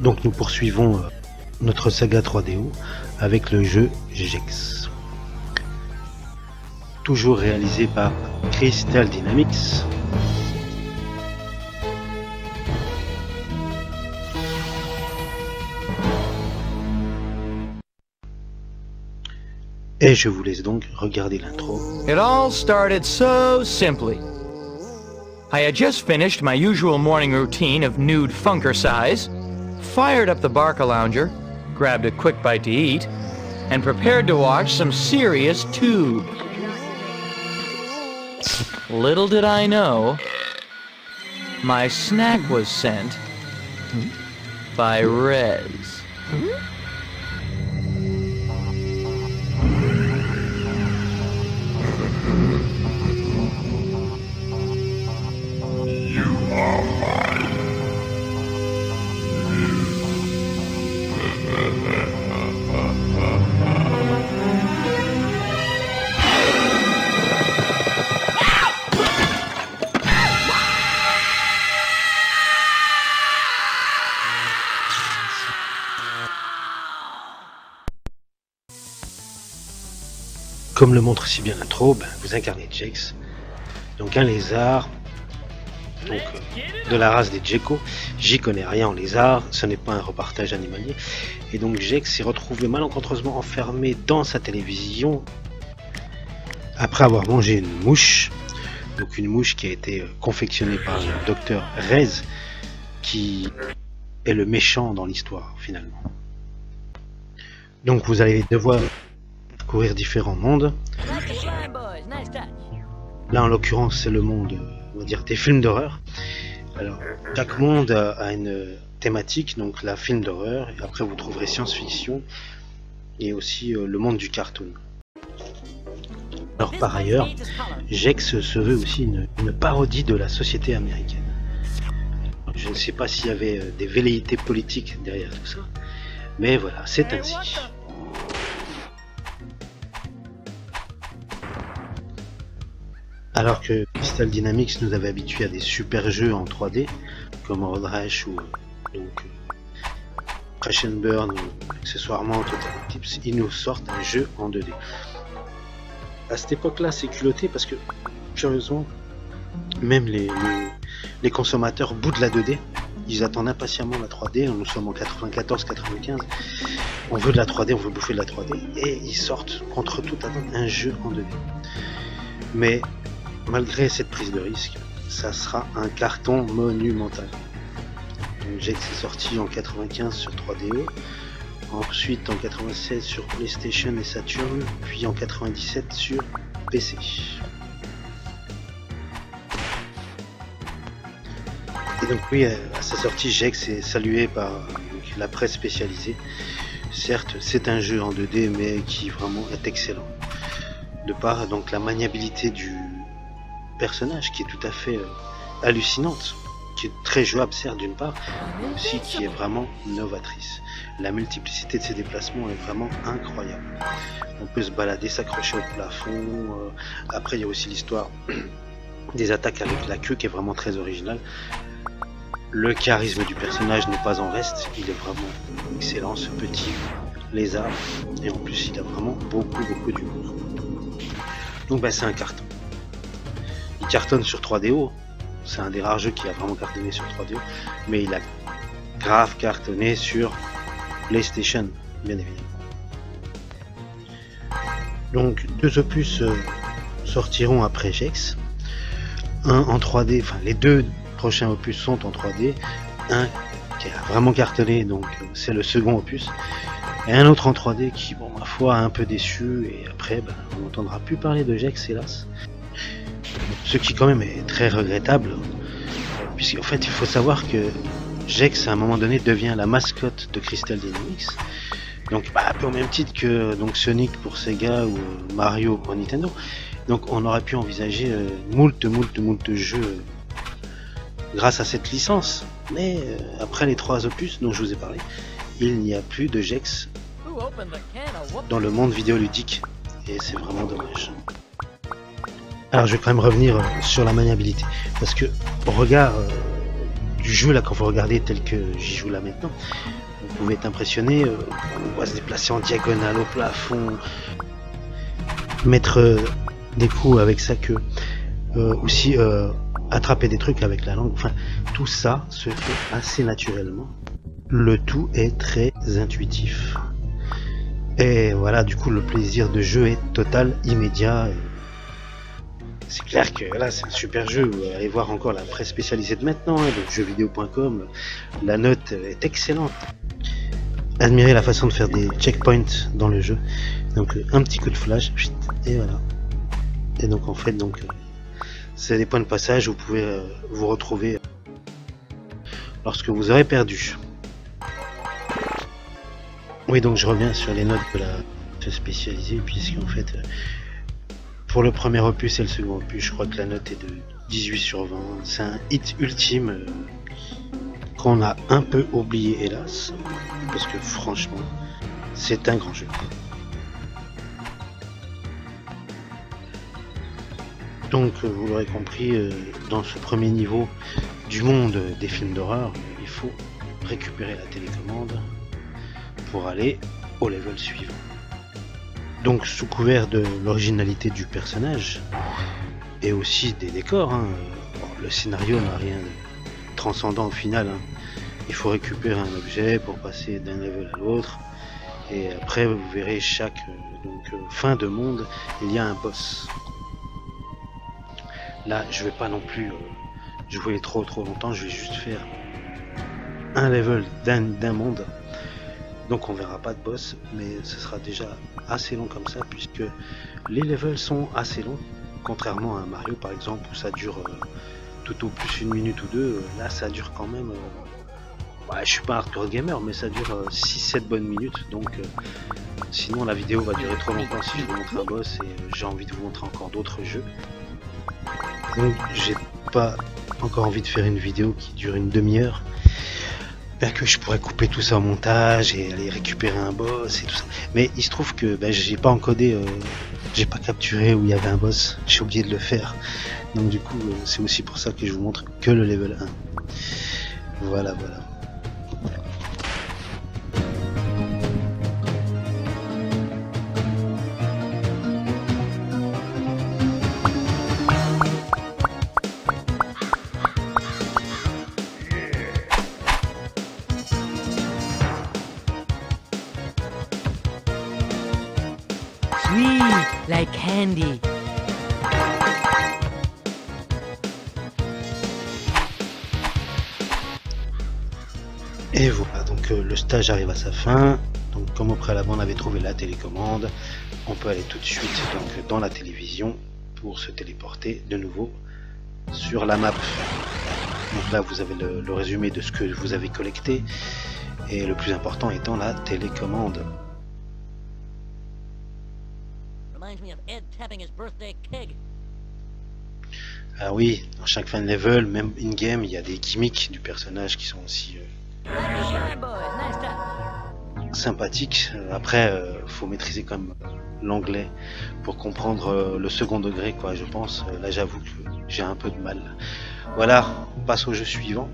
Donc nous poursuivons notre saga 3DO avec le jeu Gex. Toujours réalisé par Crystal Dynamics. Et je vous laisse donc regarder l'intro. It all started so simply. I had just finished my usual morning routine of nude funkercise, fired up the Barcalounger, grabbed a quick bite to eat, and prepared to watch some serious tube. Little did I know, my snack was sent by Rez. Comme le montre si bien l'intro, vous incarnez Gex, donc un lézard, donc de la race des Gecko. J'y connais rien en lézard, ce n'est pas un reportage animalier. Et donc Gex s'est retrouvé malencontreusement enfermé dans sa télévision après avoir mangé une mouche. Donc une mouche qui a été confectionnée par le docteur Rez, qui est le méchant dans l'histoire finalement. Donc vous allez devoir courir différents mondes. Là en l'occurrence c'est le monde, on va dire, des films d'horreur. Alors chaque monde a une thématique, donc la film d'horreur, et après vous trouverez science-fiction et aussi le monde du cartoon. Alors par ailleurs, Gex se veut aussi une parodie de la société américaine. Je ne sais pas s'il y avait des velléités politiques derrière tout ça, mais voilà, c'est ainsi. Alors que Crystal Dynamics nous avait habitués à des super jeux en 3D, comme Road Rash ou Crash and Burn, ou accessoirement Total Eclipse, ils nous sortent un jeu en 2D. À cette époque-là, c'est culotté parce que, curieusement, même les consommateurs bout de la 2D, ils attendent impatiemment la 3D. Nous sommes en 94-95, on veut de la 3D, on veut bouffer de la 3D, et ils sortent contre toute attente un jeu en 2D. Mais malgré cette prise de risque, ça sera un carton monumental. Gex est sorti en 95 sur 3DO, ensuite en 96 sur PlayStation et Saturn, puis en 97 sur PC. Et donc oui, à sa sortie, Gex est salué par la presse spécialisée. Certes, c'est un jeu en 2D, mais qui vraiment est excellent. De par donc la maniabilité du personnage qui est tout à fait hallucinante, qui est très jouable certes d'une part, mais aussi qui est vraiment novatrice. La multiplicité de ses déplacements est vraiment incroyable. On peut se balader, s'accrocher au plafond. Après il y a aussi l'histoire des attaques avec la queue qui est vraiment très originale. Le charisme du personnage n'est pas en reste, il est vraiment excellent, ce petit lézard, et en plus il a vraiment beaucoup d'humour. Donc c'est un carton. Il cartonne sur 3DO, c'est un des rares jeux qui a vraiment cartonné sur 3DO, mais il a grave cartonné sur PlayStation, bien évidemment. Donc 2 opus sortiront après Gex, un en 3D, enfin les 2 prochains opus sont en 3D, un qui a vraiment cartonné, donc c'est le second opus, et un autre en 3D qui, bon, ma foi, a un peu déçu, et après, on n'entendra plus parler de Gex, hélas. Ce qui, quand même, est très regrettable, puisqu'en fait, il faut savoir que Gex, à un moment donné, devient la mascotte de Crystal Dynamics, Donc un peu au même titre que donc Sonic pour Sega ou Mario pour Nintendo. Donc on aurait pu envisager moult jeux grâce à cette licence. Mais après les 3 opus dont je vous ai parlé, il n'y a plus de Gex dans le monde vidéoludique. Et c'est vraiment dommage. Alors je vais quand même revenir sur la maniabilité. Parce que au regard du jeu là, quand vous regardez tel que j'y joue là maintenant, vous pouvez être impressionné. On voit se déplacer en diagonale au plafond, mettre des coups avec sa queue, aussi attraper des trucs avec la langue. Enfin, tout ça se fait assez naturellement. Le tout est très intuitif. Et voilà, du coup, le plaisir de jeu est total, immédiat. C'est clair que là, c'est un super jeu. Allez voir encore la presse spécialisée de maintenant, de jeuxvideo.com. La note est excellente. Admirez la façon de faire des checkpoints dans le jeu. Donc, un petit coup de flash, et voilà. Et donc, en fait, c'est des points de passage où vous pouvez vous retrouver lorsque vous aurez perdu. Oui, donc je reviens sur les notes de la spécialisée, puisqu'en fait, pour le premier opus et le second opus, je crois que la note est de 18/20. C'est un hit ultime qu'on a un peu oublié, hélas, parce que franchement, c'est un grand jeu. Donc, vous l'aurez compris, dans ce premier niveau du monde des films d'horreur, il faut récupérer la télécommande pour aller au level suivant. Donc, sous couvert de l'originalité du personnage et aussi des décors, bon, le scénario n'a rien de transcendant au final. Il faut récupérer un objet pour passer d'un level à l'autre, et après vous verrez chaque fin de monde, il y a un boss. Là, je vais pas non plus jouer trop longtemps, je vais juste faire un level d'un monde. Donc on verra pas de boss, mais ce sera déjà assez long comme ça, puisque les levels sont assez longs, contrairement à Mario par exemple, où ça dure tout au plus 1 minute ou 2. Là ça dure quand même, je suis pas hardcore gamer, mais ça dure 6-7 bonnes minutes, donc sinon la vidéo va durer trop longtemps si je vous montre un boss, et j'ai envie de vous montrer encore d'autres jeux. Donc j'ai pas encore envie de faire une vidéo qui dure une demi-heure, bien que je pourrais couper tout ça au montage et aller récupérer un boss et tout ça. Mais il se trouve que j'ai pas encodé, j'ai pas capturé où il y avait un boss, j'ai oublié de le faire. Donc du coup c'est aussi pour ça que je vous montre que le level 1. Voilà. Sweet, like candy. Et voilà, donc le stage arrive à sa fin. Donc comme au préalable on avait trouvé la télécommande, on peut aller tout de suite donc dans la télévision pour se téléporter de nouveau sur la map. Donc là vous avez le résumé de ce que vous avez collecté, et le plus important étant la télécommande. Ah oui, dans chaque fin de level, même in-game, il y a des gimmicks du personnage qui sont aussi sympathiques. Après, faut maîtriser quand même l'anglais pour comprendre le second degré, quoi, je pense. Là, j'avoue que j'ai un peu de mal. Voilà, on passe au jeu suivant.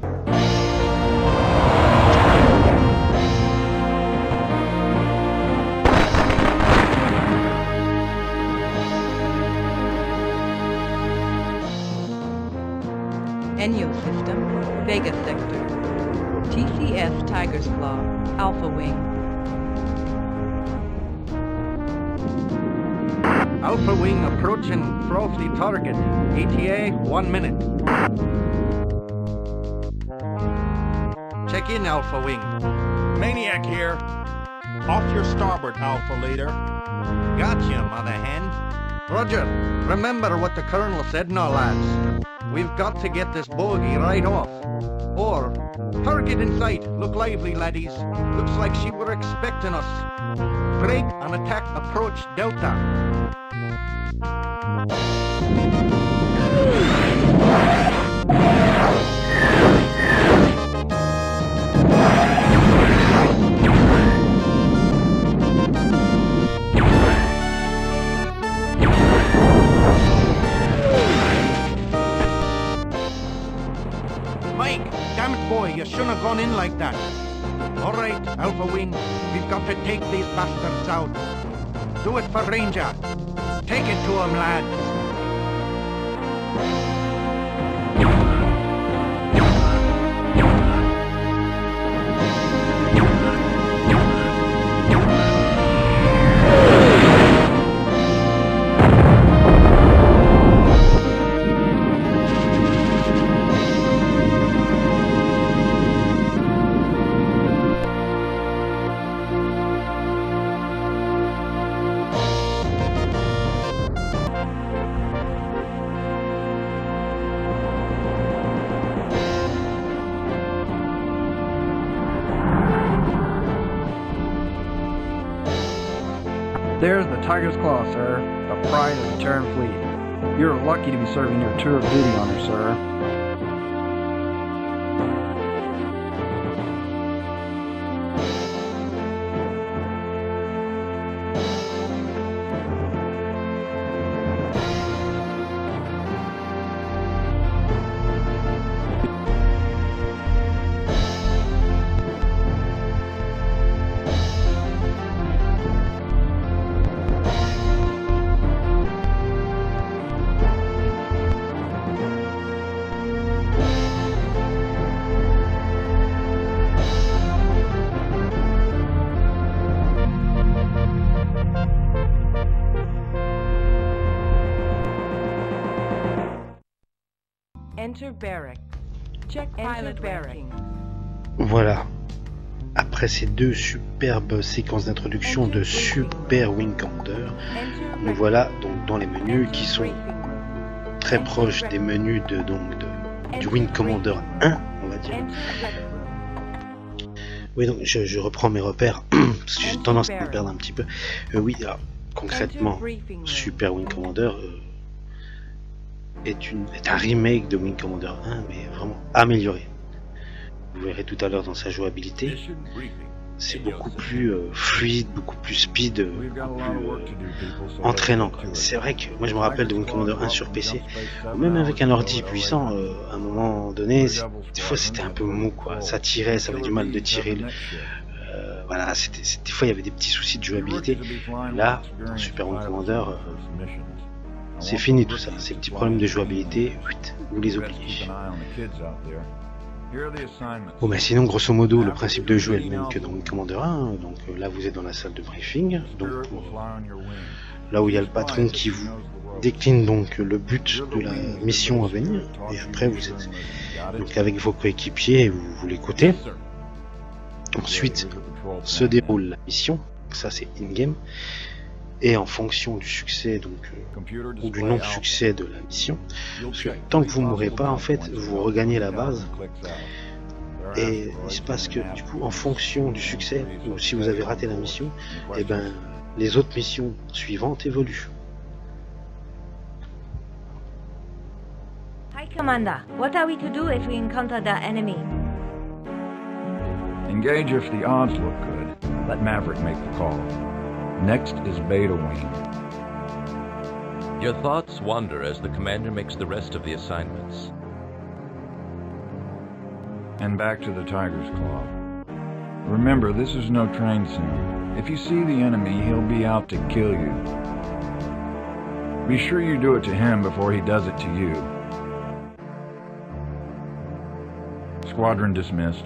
Enyo System, Vega Sector, TCS Tiger's Claw, Alpha Wing. Alpha Wing approaching frosty target. ETA 1 minute. Check in, Alpha Wing. Maniac here. Off your starboard, Alpha Leader. Gotcha, Mother Hen. Roger, remember what the Colonel said now, lads. We've got to get this bogey right off. Or, target in sight. Look lively, laddies. Looks like she were expecting us. Break and attack approach Delta. Mike, damn it, boy, you shouldn't have gone in like that. All right, Alpha Wing, we've got to take these bastards out. Do it for Ranger. Take it to him, lads. There's the Tiger's Claw, sir, the pride of the Terran fleet. You're lucky to be serving your tour of duty on her, sir. Enter barrack. Check pilot barrack. Voilà. Après ces deux superbes séquences d'introduction de Super Wing Commander, nous voilà donc dans les menus qui sont très proches des menus du Wing Commander 1, on va dire. Oui, donc je reprends mes repères parce que j'ai tendance à me perdre un petit peu. Oui, alors, concrètement, Super Wing Commander est un remake de Wing Commander 1, mais vraiment amélioré. Vous verrez tout à l'heure dans sa jouabilité, c'est beaucoup plus fluide, beaucoup plus speed, beaucoup plus entraînant. C'est vrai que moi je me rappelle de Wing Commander 1 sur PC, même avec un ordi puissant, à un moment donné, des fois c'était un peu mou, quoi. Ça tirait, ça avait du mal de tirer. Voilà, des fois il y avait des petits soucis de jouabilité. Là, dans Super Wing Commander, c'est fini tout ça, ces petits problèmes de jouabilité, vous les oubliez. Bon, mais sinon, grosso modo, le principe de jeu est le même que dans Wing Commander 1. Donc là, vous êtes dans la salle de briefing. Donc là où il y a le patron qui vous décline donc le but de la mission à venir. Et après, vous êtes donc avec vos coéquipiers et vous l'écoutez. Ensuite, se déroule la mission. Ça, c'est in-game. Et en fonction du succès ou du non-succès de la mission, parce que tant que vous ne mourrez pas, en fait, vous regagnez la base. Et il se passe que du coup, en fonction du succès, ou si vous avez raté la mission, et ben les autres missions suivantes évoluent. Hi, Commander. What are we to do if we encounter the enemy? Engage if the odds look good. Let Maverick make the call. Next is Beta Wing. Your thoughts wander as the commander makes the rest of the assignments. And back to the Tiger's Claw. Remember, this is no train sim. If you see the enemy, he'll be out to kill you. Be sure you do it to him before he does it to you. Squadron dismissed.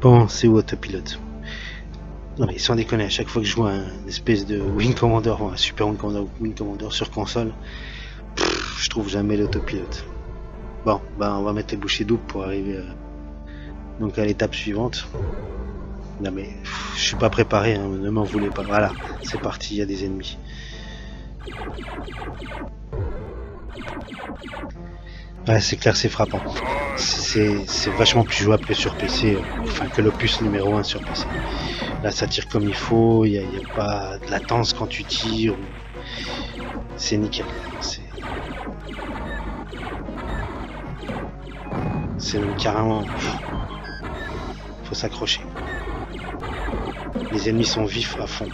Bon, c'est où autopilote? Non mais sans déconner, à chaque fois que je vois un espèce de Wing Commander, ou un Super Wing Commander sur console, je trouve jamais l'autopilote. Bon, bah on va mettre les bouchées doubles pour arriver donc à l'étape suivante. Non mais je suis pas préparé, hein, ne m'en voulez pas. Voilà, c'est parti, il y a des ennemis. Ouais, c'est clair, c'est frappant. C'est vachement plus jouable que sur PC, enfin que l'opus numéro 1 sur PC. Là, ça tire comme il faut, il n'y a pas de latence quand tu tires. C'est nickel. C'est même carrément... Faut s'accrocher. Les ennemis sont vifs à fond.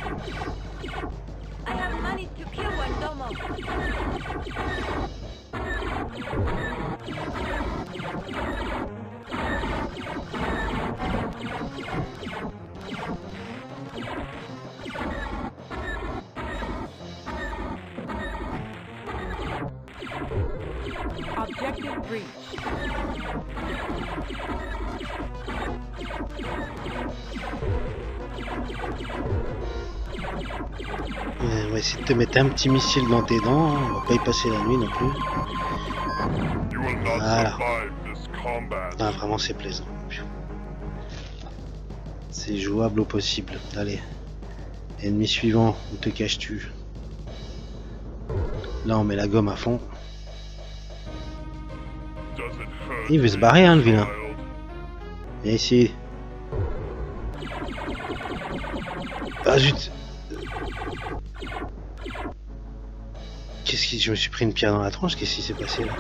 Objective reached. On va essayer de te mettre un petit missile dans tes dents, hein. On va pas y passer la nuit non plus. Voilà. Ah, vraiment c'est plaisant. C'est jouable au possible. Allez. Ennemi suivant, où te caches-tu? Là on met la gomme à fond. Il veut se barrer, hein, le vilain. Viens ici. Ah zut. Qu'est-ce qui... Je me suis pris une pierre dans la tronche, qu'est-ce qui s'est passé là?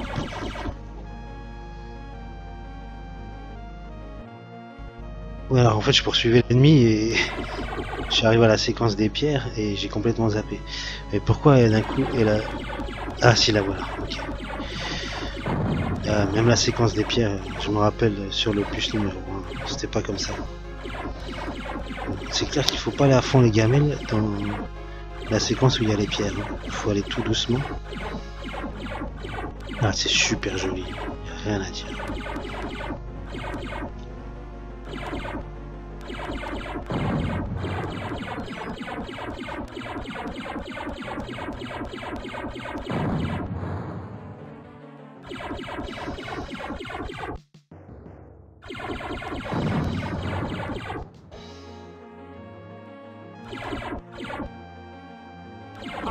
Ouais, alors en fait je poursuivais l'ennemi et j'arrive à la séquence des pierres et j'ai complètement zappé. Mais pourquoi d'un coup elle a... Ah si, la voilà, ok. Même la séquence des pierres, je me rappelle sur l'opus numéro 1, c'était pas comme ça. C'est clair qu'il faut pas aller à fond les gamelles dans la séquence où il y a les pierres. Il faut aller tout doucement. Ah, c'est super joli, y a rien à dire.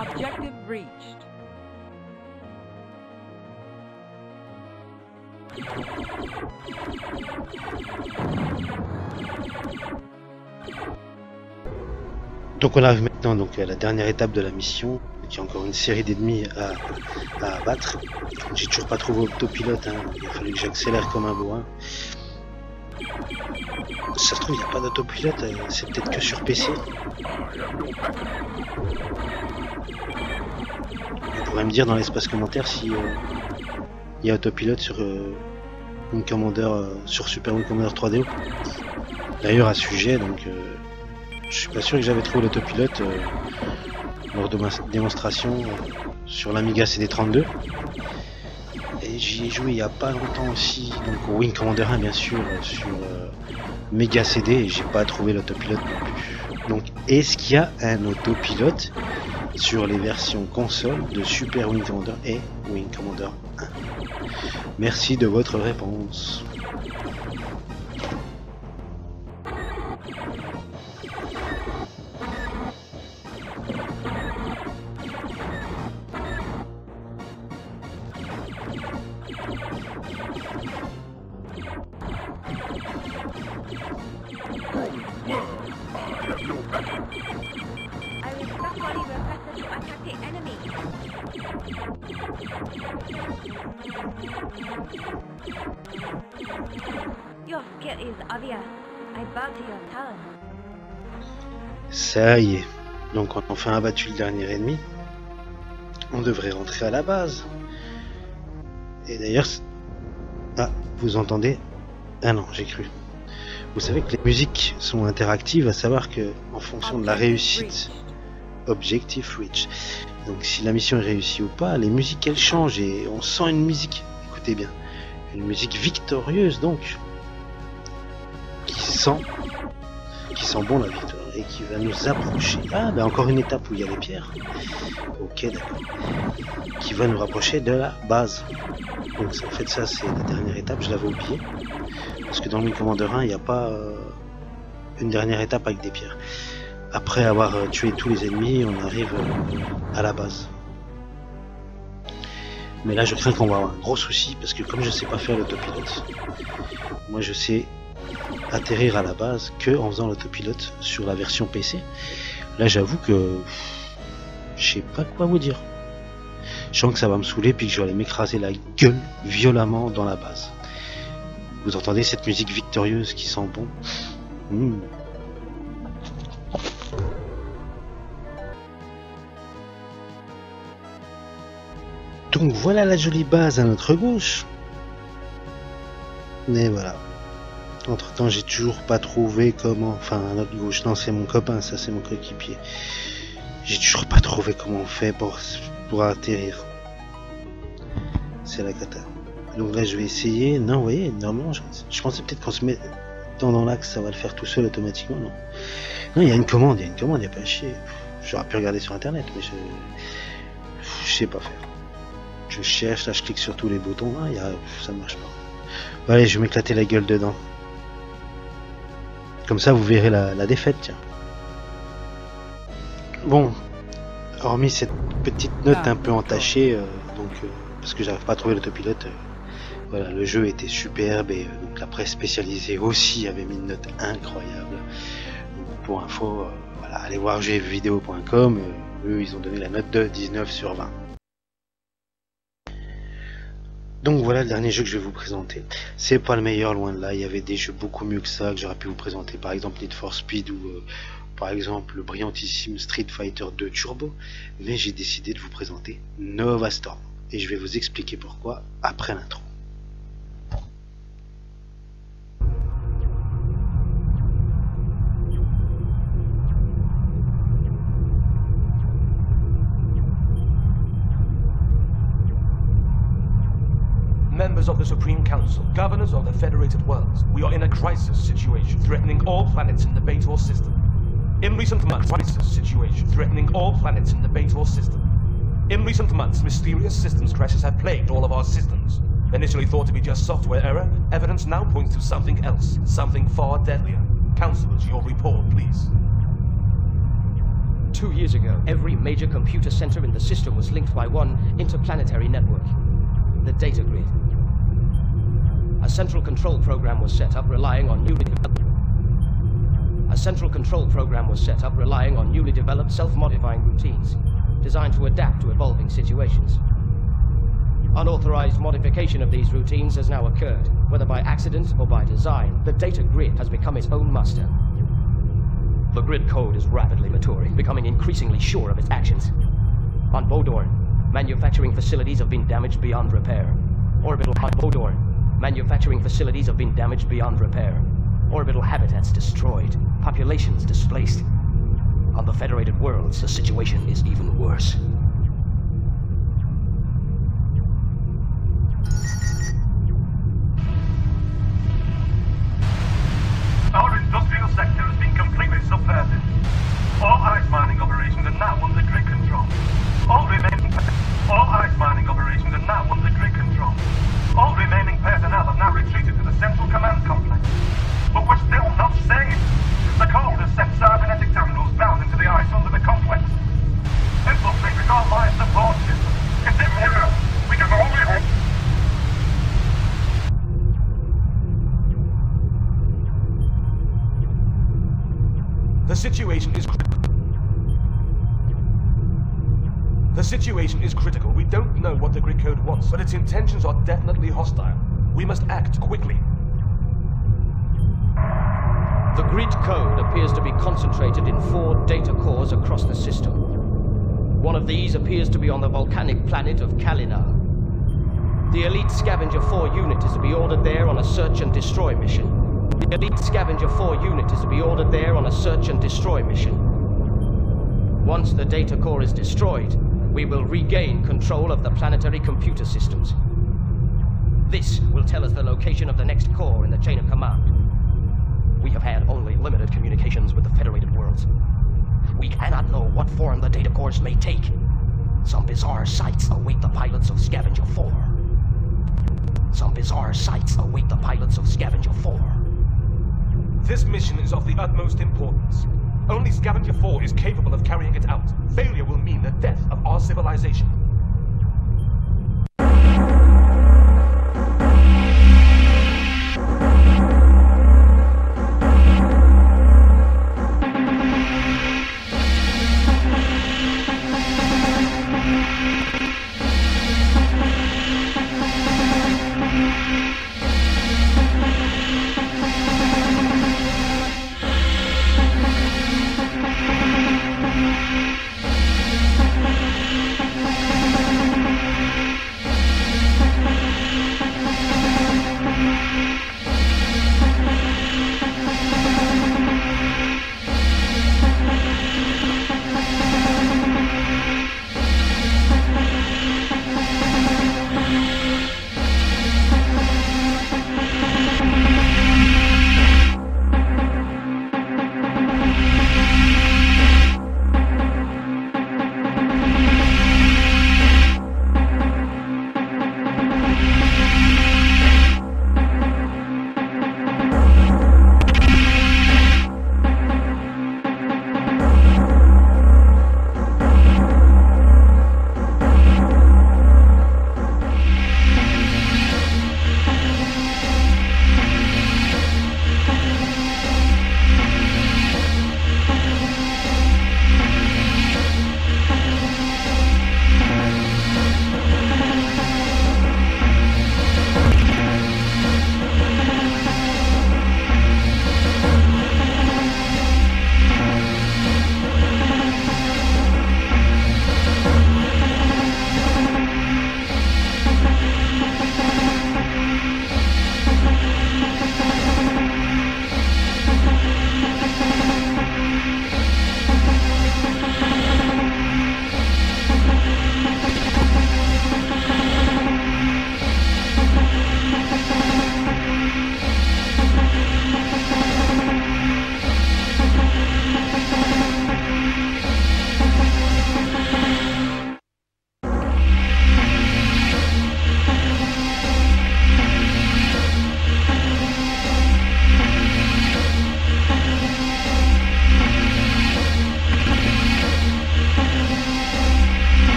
Objective reached. Donc on arrive maintenant donc à la dernière étape de la mission. Il y a encore une série d'ennemis à abattre. J'ai toujours pas trouvé autopilote, hein. Il a fallu que j'accélère comme un bourrin. Ça se trouve il n'y a pas d'autopilote, c'est peut-être que sur PC. Vous pourrez me dire dans l'espace commentaire si il y a autopilote sur Wing Commander, sur Super Wing Commander 3DO. D'ailleurs à ce sujet, donc je suis pas sûr que j'avais trouvé l'autopilote lors de ma démonstration sur l'Amiga CD32. Et j'y ai joué il y a pas longtemps aussi, donc au Wing Commander 1 bien sûr, sur Mega CD, et j'ai pas trouvé l'autopilote non plus. Donc est-ce qu'il y a un autopilote sur les versions console de Super Wing Commander et Wing Commander 1? Merci de votre réponse. Your skill is obvious. I bow to your talent. Ça y est. Donc on a enfin abattu le dernier ennemi. On devrait rentrer à la base. Et d'ailleurs... Ah, vous entendez? Ah non, j'ai cru. Vous savez que les musiques sont interactives, à savoir que en fonction de la réussite... Objective Reach. Donc si la mission est réussie ou pas, les musiques elles changent et on sent une musique, écoutez bien, une musique victorieuse donc, qui sent bon la victoire et qui va nous approcher. Ah, ben encore une étape où il y a les pierres. Ok, d'accord. Qui va nous rapprocher de la base. Donc en fait ça c'est la dernière étape, je l'avais oublié. Parce que dans le Commander 1, il n'y a pas une dernière étape avec des pierres. Après avoir tué tous les ennemis, on arrive à la base. Mais là je crains qu'on va avoir un gros souci parce que comme je sais pas faire l'autopilote, moi je sais atterrir à la base que en faisant l'autopilote sur la version PC. Là j'avoue que je sais pas quoi vous dire. Je sens que ça va me saouler puis que je vais aller m'écraser la gueule violemment dans la base. Vous entendez cette musique victorieuse qui sent bon. Donc voilà la jolie base à notre gauche. Mais voilà. Entre temps j'ai toujours pas trouvé comment... Enfin à notre gauche, non c'est mon copain, ça c'est mon coéquipier. J'ai toujours pas trouvé comment on fait pour atterrir. C'est la cata. Donc là je vais essayer. Non vous voyez, normalement je pensais peut-être qu'on se met dans l'axe, ça va le faire tout seul automatiquement. Non, non il y a une commande, il n'y a pas à chier. J'aurais pu regarder sur internet mais je sais pas faire. Je cherche, là je clique sur tous les boutons, là, ça marche pas. Bon, allez, je vais m'éclater la gueule dedans. Comme ça vous verrez la défaite, tiens. Bon, hormis cette petite note un peu entachée, parce que j'arrive pas à trouver l'autopilote, voilà, le jeu était superbe et donc la presse spécialisée aussi avait mis une note incroyable. Donc, pour info, voilà, allez voir jeuxvideo.com, eux ils ont donné la note de 19 sur 20. Donc voilà le dernier jeu que je vais vous présenter. C'est pas le meilleur, loin de là, il y avait des jeux beaucoup mieux que ça que j'aurais pu vous présenter, par exemple Need for Speed ou par exemple le brillantissime Street Fighter 2 Turbo, mais j'ai décidé de vous présenter Nova Storm et je vais vous expliquer pourquoi après l'intro. Members of the Supreme Council, governors of the Federated Worlds, we are in a crisis situation threatening all planets in the Baitor system. In recent months, mysterious systems crashes have plagued all of our systems. Initially thought to be just software error, evidence now points to something else, something far deadlier. Councilors, your report, please. 2 years ago, every major computer center in the system was linked by one interplanetary network, the data grid. A central control program was set up relying on newly developed self-modifying routines designed to adapt to evolving situations. Unauthorized modification of these routines has now occurred, whether by accident or by design. The data grid has become its own master. The grid code is rapidly maturing, becoming increasingly sure of its actions. On Bodor, manufacturing facilities have been damaged beyond repair. Orbital habitats destroyed. Populations displaced. On the Federated Worlds, the situation is even worse. Our industrial sector has been completely subverted. All ice mining operations are now under grid control. All remaining personnel have now retreated to the central command complex. But we're still not safe. The cold has sent cybernetic terminals bound into the ice under the complex. Infiltrated all life support systems. It's impossible. We can only hope. The situation is critical. We don't know what the grid code wants, but its intentions are definitely hostile. We must act quickly. The grid code appears to be concentrated in 4 data cores across the system. One of these appears to be on the volcanic planet of Kalina. The Elite Scavenger 4 unit is to be ordered there on a search and destroy mission. Once the data core is destroyed, we will regain control of the planetary computer systems. This will tell us the location of the next core in the chain of command. We have had only limited communications with the Federated Worlds. We cannot know what form the data cores may take. Some bizarre sights await the pilots of Scavenger 4. Some bizarre sights await the pilots of Scavenger 4. This mission is of the utmost importance. Only Scavenger 4 is capable of carrying it out. Failure will mean the death of our civilization.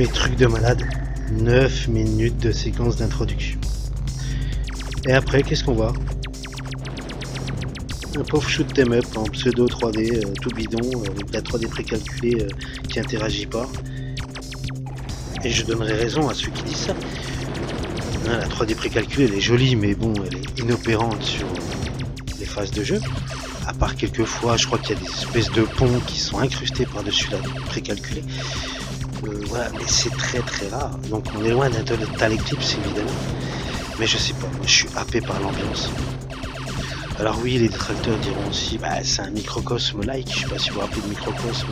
mais truc de malade, 9 minutes de séquence d'introduction. Et après, qu'est-ce qu'on voit? Un pauvre shoot 'em up en pseudo 3D, tout bidon, avec la 3D précalculée qui interagit pas. Et je donnerai raison à ceux qui disent ça. Hein, la 3D précalculée, elle est jolie, mais bon, elle est inopérante sur les phases de jeu. À part quelques fois, je crois qu'il y a des espèces de ponts qui sont incrustés par-dessus la précalculée. Voilà, mais c'est très très rare. Donc on est loin d'un total Eclipse, évidemment. Mais je sais pas, moi je suis happé par l'ambiance. Alors oui, les détracteurs diront aussi, bah c'est un microcosme-like, je sais pas si vous vous rappelez de Microcosme,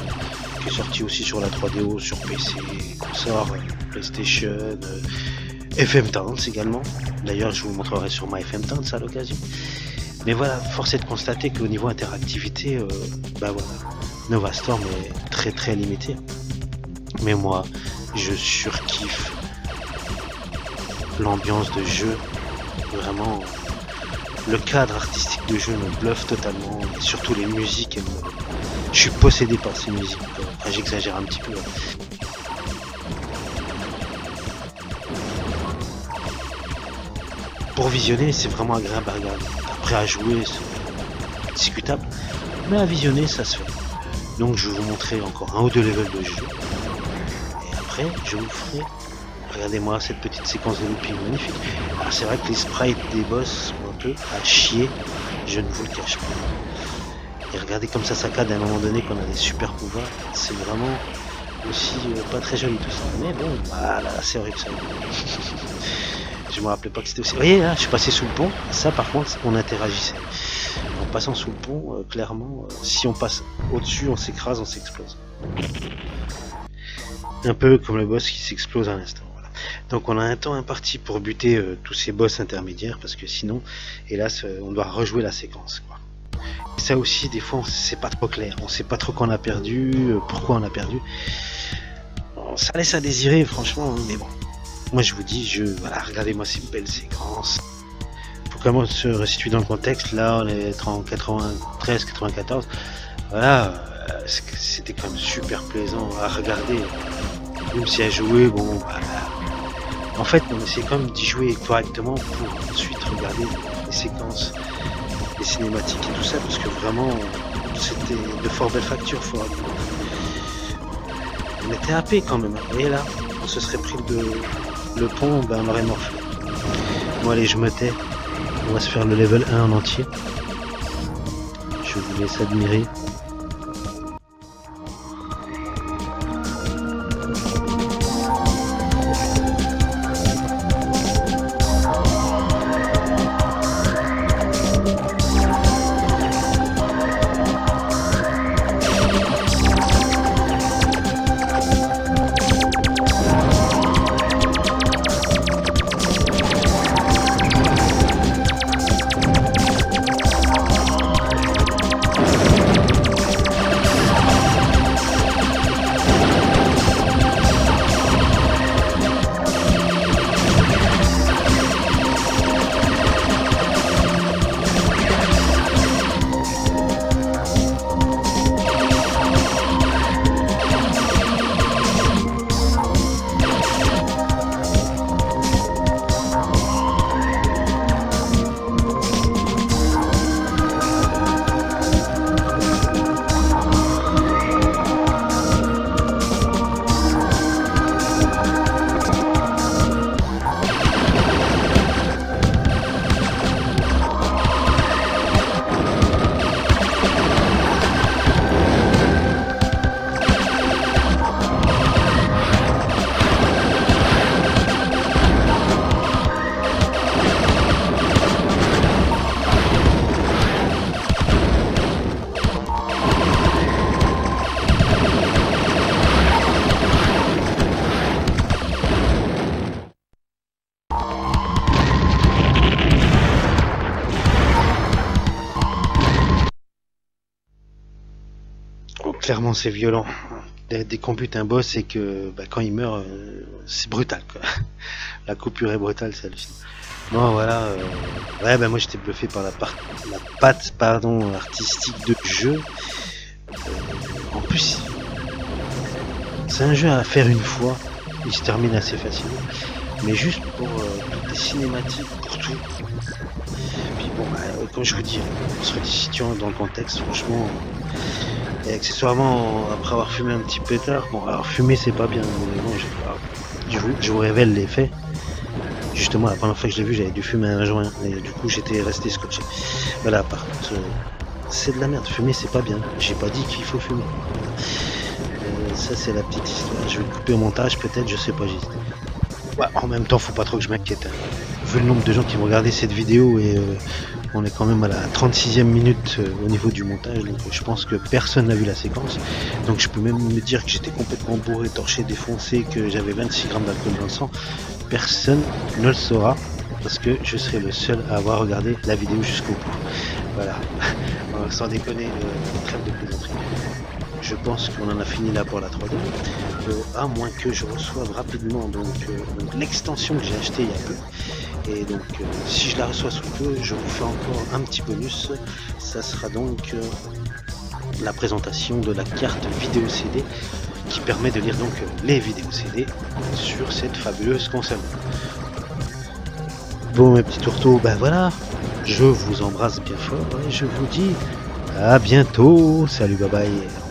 qui est sorti aussi sur la 3DO, sur PC, consort, PlayStation, FM Towns également. D'ailleurs, je vous montrerai sur ma FM Towns à l'occasion. Mais voilà, force est de constater qu'au niveau interactivité, bah voilà, Nova Storm est très très limité. Mais moi, je surkiffe l'ambiance de jeu, vraiment. Le cadre artistique de jeu me bluffe totalement, et surtout les musiques. Je suis possédé par ces musiques. Enfin, j'exagère un petit peu. Pour visionner, c'est vraiment agréable à regarder. Après, à jouer, c'est discutable, mais à visionner, ça se fait. Donc, je vais vous montrer encore 1 ou 2 levels de jeu. Et après, je vous ferai. Regardez-moi cette petite séquence de looping magnifique. Alors c'est vrai que les sprites des boss sont un peu à chier, je ne vous le cache pas. Et regardez comme ça saccade à un moment donné qu'on a des super pouvoirs. C'est vraiment aussi pas très joli tout ça. Mais bon, voilà, c'est horrible ça. Je me rappelais pas que c'était aussi... Vous voyez là, je suis passé sous le pont. Ça par contre, on interagissait. En passant sous le pont, clairement, si on passe au-dessus, on s'écrase, on s'explose. Un peu comme le boss qui s'explose à l'instant. Donc on a un temps imparti pour buter tous ces boss intermédiaires, parce que sinon, hélas, on doit rejouer la séquence, quoi. Et ça aussi, des fois, c'est pas trop clair. On sait pas trop qu'on a perdu, pourquoi on a perdu. Bon, ça laisse à désirer, franchement, mais bon. Moi je vous dis, voilà, regardez-moi ces belles séquences. Faut quand même se resituer dans le contexte. Là, on est en 93, 94. Voilà, c'était quand même super plaisant à regarder. Même si à jouer, bon, bah, en fait, on essaie quand même d'y jouer correctement pour ensuite regarder les séquences, les cinématiques et tout ça, parce que vraiment, c'était de fort belle facture, faut avouer. On était happé quand même, et là, on se serait pris le pont, ben on aurait morflé. Bon allez, je me tais, on va se faire le level 1 en entier. Je vous laisse admirer. Clairement c'est violent. Dès qu'on bute un boss et que quand il meurt, c'est brutal quoi. La coupure est brutale, c'est hallucinant. Bon voilà, ouais moi j'étais bluffé par la patte artistique de jeu. En plus, c'est un jeu à faire une fois il se termine assez facilement. Mais juste pour toutes les cinématiques, pour tout. Puis bon, comme je vous dis, en se resituant dans le contexte, franchement, et accessoirement, après avoir fumé un petit pétard, bon, alors fumer c'est pas bien, mais bon, je vous révèle les faits. Justement, la première fois que je l'ai vu, j'avais dû fumer un joint, et du coup j'étais resté scotché. Voilà, par contre, c'est de la merde, fumer c'est pas bien, j'ai pas dit qu'il faut fumer. Ça c'est la petite histoire, je vais le couper au montage peut-être, je sais pas, j'hésite. Ouais, en même temps, faut pas trop que je m'inquiète. Vu le nombre de gens qui vont regarder cette vidéo et on est quand même à la 36e minute au niveau du montage, donc je pense que personne n'a vu la séquence. Donc je peux même me dire que j'étais complètement bourré, torché, défoncé, que j'avais 26 grammes d'alcool dans le sang. Personne ne le saura parce que je serai le seul à avoir regardé la vidéo jusqu'au bout. Voilà, sans déconner, trêve de plaisanterie. Je pense qu'on en a fini là pour la 3D, à moins que je reçoive rapidement donc l'extension que j'ai achetée il y a peu. Et donc si je la reçois sous peu, je vous fais encore un petit bonus. Ça sera donc la présentation de la carte vidéo CD qui permet de lire donc les vidéos CD sur cette fabuleuse console. Bon mes petits tourteaux, ben voilà, je vous embrasse bien fort et je vous dis à bientôt. Salut, bye bye.